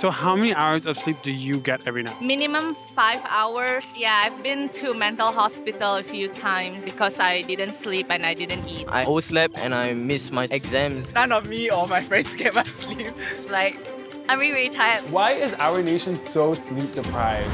So how many hours of sleep do you get every night? Minimum 5 hours. Yeah, I've been to mental hospital a few times because I didn't sleep and I didn't eat. I overslept and I missed my exams. None of me or my friends get much sleep. It's like, I'm really tired. Why is our nation so sleep deprived?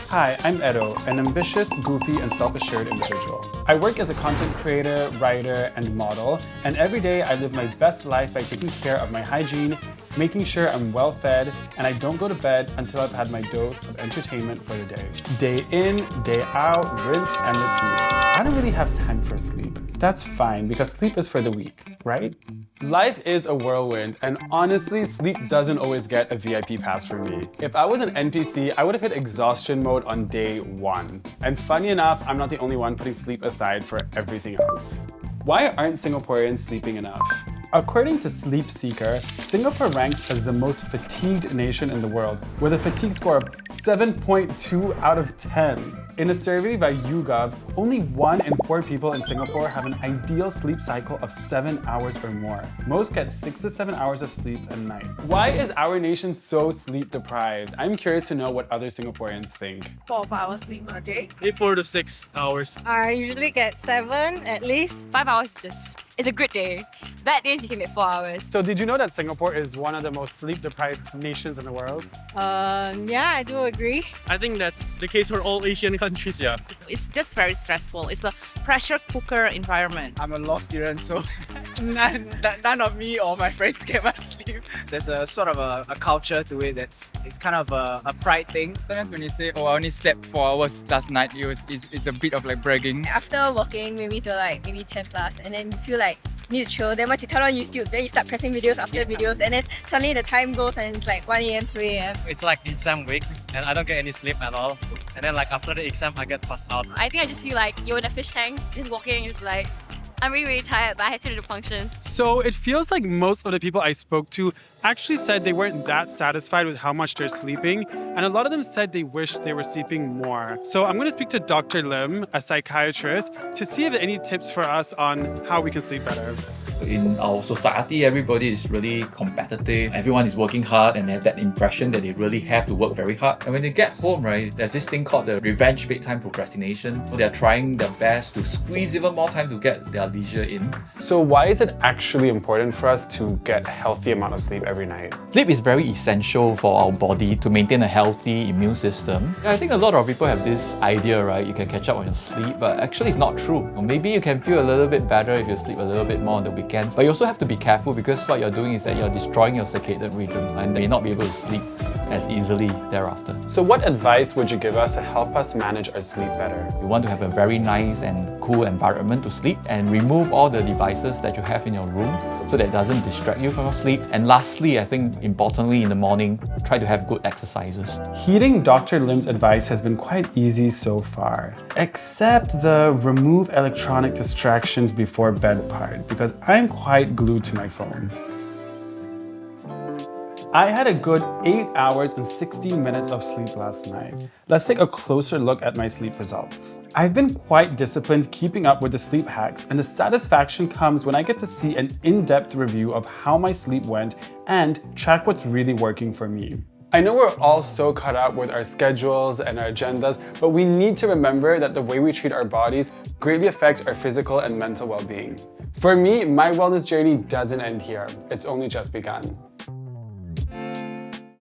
Hi, I'm Edo, an ambitious, goofy, and self-assured individual. I work as a content creator, writer, and model, and every day I live my best life by taking care of my hygiene, making sure I'm well fed, and I don't go to bed until I've had my dose of entertainment for the day. Day in, day out, rinse and repeat. I don't really have time for sleep. That's fine, because sleep is for the weak, right? Life is a whirlwind, and honestly, sleep doesn't always get a VIP pass for me. If I was an NPC, I would have hit exhaustion mode on day 1. And funny enough, I'm not the only one putting sleep aside for everything else. Why aren't Singaporeans sleeping enough? According to Sleep Seeker, Singapore ranks as the most fatigued nation in the world, with a fatigue score of 7.2 out of 10. In a survey by YouGov, only 1 in 4 people in Singapore have an ideal sleep cycle of 7 hours or more. Most get 6 to 7 hours of sleep a night. Why is our nation so sleep deprived? I'm curious to know what other Singaporeans think. 4 hours sleep a day. 4 to 6 hours. I usually get 7 at least. 5 hours it's a good day. Bad days you can get 4 hours. So did you know that Singapore is one of the most sleep deprived nations in the world? Yeah, I do agree. I think that's the case for all Asian countries. Yeah. It's just very stressful. It's a pressure cooker environment. I'm a law student, so none of me or my friends get much sleep. There's a sort of a culture to it it's kind of a pride thing. Sometimes when you say, oh, I only slept 4 hours last night, it's a bit of like bragging. After working maybe till maybe 10 plus, and then you feel like you need to chill, then once you turn on YouTube, then you start pressing videos after videos, and then suddenly the time goes and it's like 1 a.m, 2 a.m. It's like exam week and I don't get any sleep at all. And then like after the exam, I get passed out. I think I just feel like you're in a fish tank, just walking, just like, I'm really tired, but I still do the functions. So it feels like most of the people I spoke to actually said they weren't that satisfied with how much they're sleeping, and a lot of them said they wish they were sleeping more. So I'm going to speak to Dr. Lim, a psychiatrist, to see if there are any tips for us on how we can sleep better. In our society, everybody is really competitive. Everyone is working hard and they have that impression that they really have to work very hard. And when they get home, right, there's this thing called the revenge bedtime procrastination. So they're trying their best to squeeze even more time to get their leisure in. So why is it actually important for us to get a healthy amount of sleep every night? Sleep is very essential for our body to maintain a healthy immune system. I think a lot of people have this idea, right, you can catch up on your sleep, but actually it's not true. Or maybe you can feel a little bit better if you sleep a little bit more on the weekends. But you also have to be careful because what you're doing is that you're destroying your circadian rhythm and you may not be able to sleep as easily thereafter. So what advice would you give us to help us manage our sleep better? You want to have a very nice and cool environment to sleep and remove all the devices that you have in your room so that it doesn't distract you from your sleep. And lastly, I think importantly in the morning, try to have good exercises. Heeding Dr. Lim's advice has been quite easy so far, except the remove electronic distractions before bed part, because I'm quite glued to my phone. I had a good 8 hours and 16 minutes of sleep last night. Let's take a closer look at my sleep results. I've been quite disciplined keeping up with the sleep hacks, and the satisfaction comes when I get to see an in-depth review of how my sleep went and track what's really working for me. I know we're all so caught up with our schedules and our agendas, but we need to remember that the way we treat our bodies greatly affects our physical and mental well-being. For me, my wellness journey doesn't end here. It's only just begun.